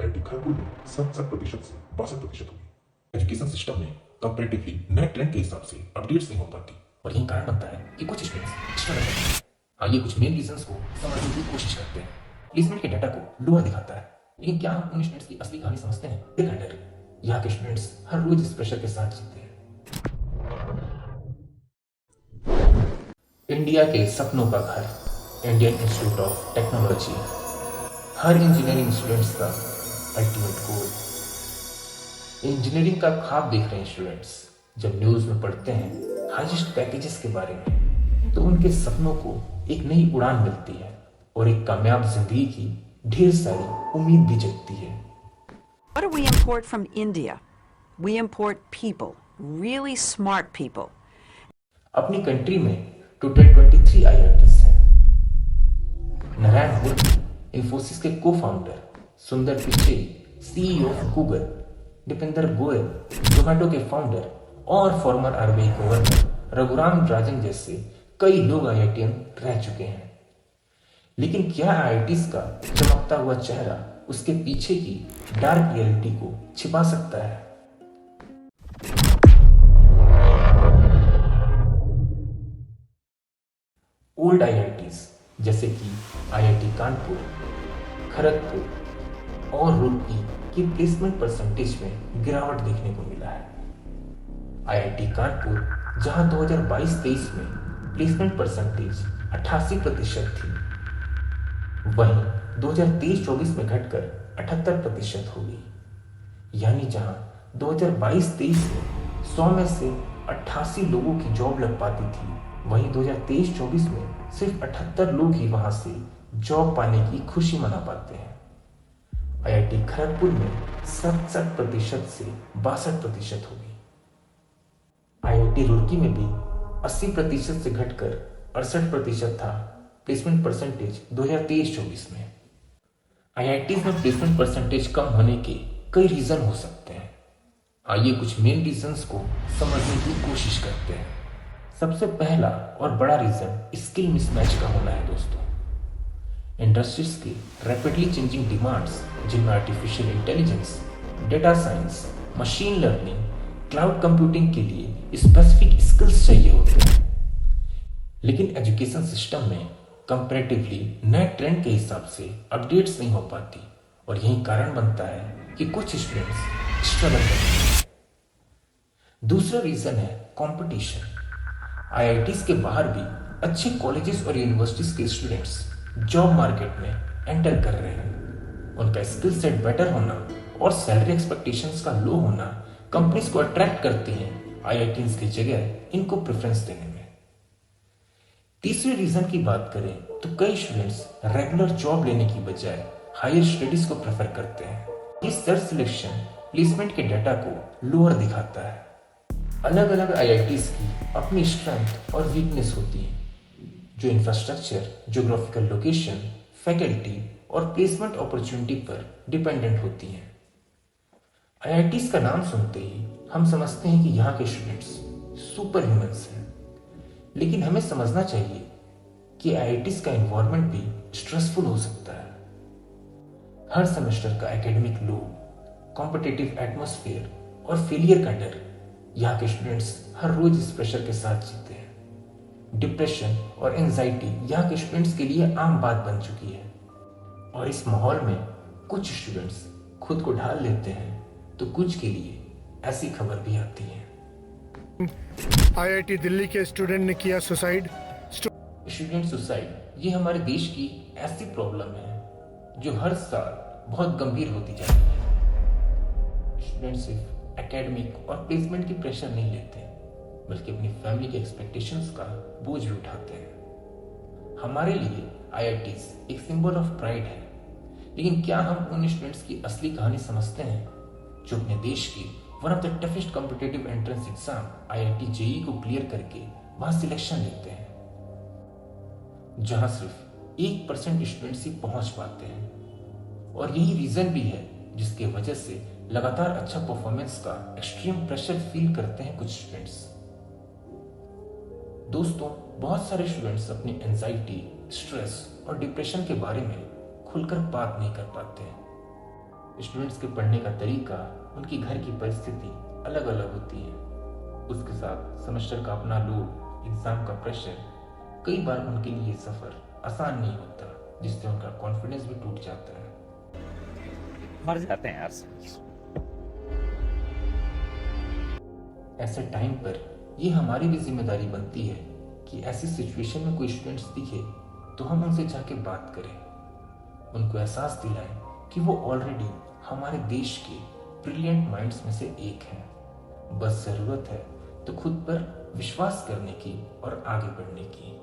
IIT Kharagpur में 67% से 62% होगी। एजुकेशन सिस्टम में कंपैरेटिवली नए ट्रेंड के हिसाब से अपडेट्स नहीं हो पाती और यही कारण बनता है कि कुछ स्टूडेंट्स स्ट्रगल करते हैं। आइए कुछ मेन रीजंस को समझने की कोशिश करते हैं। प्लेसमेंट के डाटा को लोअर दिखाता है, लेकिन क्या हम उन स्टूडेंट्स की असली कहानी समझते हैं? यहाँ के स्टूडेंट्स हर रोज इस प्रेशर के साथ जीते हैं। इंडिया के सपनों का घर Indian institute of technology, her engineering students का अल्टीमेट गोल। इंजीनियरिंग का ख्वाब देख रहे हैं स्टूडेंट्स। जब न्यूज़ में पढ़ते हैं हाईएस्ट पैकेजेस के बारे में, तो उनके सपनों को एक नई उड़ान मिलती है और एक कामयाब जिंदगी की ढेर सारी उम्मीद भी जगती है। What do we import from India? We import people, really smart people. अपनी कंट्री में टोटल 23 आईआईटीज हैं। नारायण मूर्ति इंफोसिस के को founder, Sundar Pichai CEO of Google, Deepinder Goyal Zomato के फाउंडर और former RBI governor Raghuram Rajan जैसे कई लोग आईआईटीएन रह चुके हैं। लेकिन क्या आईआईटीज का चमकता हुआ चेहरा उसके पीछे की डार्क रियलिटी को छिपा सकता है? ओल्ड आईआईटीज जैसे कि आईआईटी कानपुर, खड़गपुर और रुड़की की प्लेसमेंट परसेंटेज में गिरावट देखने को मिला है। आईआईटी कानपुर जहां 2022-23 में प्लेसमेंट परसेंटेज 88% थी, वहीं 2023-24 में घटकर 78% हो गई। यानी जहां 2022-23 में 100 में से 88 लोगों की जॉब लग पाती थी, वहीं 2023-24 में सिर्फ 78 लोग ही वहां से जॉब पाने की खुशी मना पाते हैं। आईआईटी खड़गपुर में 67% से 62% हो गई। आईआईटी रुड़की में भी 80% से घटकर 68% था प्लेसमेंट परसेंटेज 2023-24 में। आईआईटीज में प्लेसमेंट परसेंटेज कम होने के कई रीजन हो सकते हैं। आइए कुछ मेन रीजंस को समझने की कोशिश करते हैं। सबसे पहला और बड़ा रीजन स्किल मिसमैच का होना है दोस्तों। इंडस्ट्रीज के रैपिडली चेंजिंग डिमांड्स, जिनमें artificial intelligence, data science, machine learning, cloud computing के लिए स्पेसिफिक स्किल्स चाहिए होते हैं। लेकिन एजुकेशन सिस्टम में कंपैरेटिवली नए ट्रेंड के हिसाब से अपडेट्स नहीं हो पाती और यही कारण बनता है कि कुछ स्टूडेंट्स स्ट्रगल करते हैं। दूसरा रीजन है कंपटीशन। आईआईटीज के बाहर भी अच्छे कॉलेजेस और यूनिवर्सिटीज के स्टूडेंट्स जॉब मार्केट में एंटर कर रहे हैं। उनका स्किल सेट बेटर होना और सैलरी एक्सपेक्टेशंस का लो होना कंपनीज को अट्रैक्ट करती हैं आईआईटीज की जगह इनको प्रेफरेंस देने में। तीसरे रीजन की बात करें तो कई स्टूडेंट्स रेगुलर जॉब लेने की बजाय हायर स्टडीज को प्रेफर करते हैं। ये सेल्फ सिलेक्शन प्लेसमेंट के डाटा को लोअर दिखाता है। अलग अलग आईआईटीज की अपनी स्ट्रेंथ और वीकनेस होती है, जो इंफ्रास्ट्रक्चर, ज्योग्राफिकल लोकेशन, फैकल्टी और प्लेसमेंट अपॉर्चुनिटी पर डिपेंडेंट होती हैं। आईआईटीज का नाम सुनते ही हम समझते हैं कि यहाँ के स्टूडेंट्स सुपर ह्यूमंस हैं, लेकिन हमें समझना चाहिए कि आईआईटीज का एनवायरनमेंट भी स्ट्रेसफुल हो सकता है। हर सेमेस्टर का एकेडमिक लोड, कॉम्पिटिटिव एटमॉस्फेयर और फेलियर का डर, यहाँ के स्टूडेंट्स हर रोज इस प्रेशर के साथ जीते हैं। डिप्रेशन और एंजाइटी यहाँ के स्टूडेंट्स के लिए आम बात बन चुकी है और इस माहौल में कुछ स्टूडेंट्स खुद को ढाल लेते हैं, तो कुछ के लिए ऐसी खबर भी आती है। आईआईटी दिल्ली के स्टूडेंट ने किया सुसाइड। स्टूडेंट सुसाइड ये हमारे देश की ऐसी प्रॉब्लम है जो हर साल बहुत गंभीर होती जा रही है। स्टूडेंट सिर्फ एकेडमिक और प्लेसमेंट की प्रेशर नहीं लेते, बल्कि अपनी फैमिली के एक्सपेक्टेशंस का बोझ भी उठाते हैं। हमारे लिए आईआईटीज एक सिंबल ऑफ प्राइड है, लेकिन क्या हम उन स्टूडेंट्स की असली कहानी समझते हैं जो अपने देश की one of the toughest competitive entrance exam IIT JEE को क्लियर करके वहां सिलेक्शन लेते हैं, जहां सिर्फ 1% स्टूडेंट्स ही पहुंच पाते हैं। और यही रीजन भी है जिसके वजह से लगातार अच्छा परफॉर्मेंस का एक्सट्रीम प्रेशर फील करते हैं कुछ स्टूडेंट्स। दोस्तों, बहुत सारे स्टूडेंट्स अपनी एंजाइटी, स्ट्रेस और डिप्रेशन के बारे में खुलकर बात नहीं कर पाते हैं। स्टूडेंट्स के पढ़ने का तरीका, उनकी घर की परिस्थिति अलग अलग होती है। उसके साथ सेमेस्टर का अपना लोड, एग्जाम का प्रेशर, कई बार उनके लिए सफर आसान नहीं होता, जिससे उनका कॉन्फिडेंस भी टूट जाता है। मर जाते हैं यार। ऐसे टाइम पर ये हमारी भी जिम्मेदारी बनती है कि ऐसी सिचुएशन में कोई स्टूडेंट्स दिखे तो हम उनसे जाके बात करें, उनको एहसास दिलाएं कि वो ऑलरेडी हमारे देश के ब्रिलियंट माइंड्स में से एक हैं। बस ज़रूरत है तो खुद पर विश्वास करने की और आगे बढ़ने की।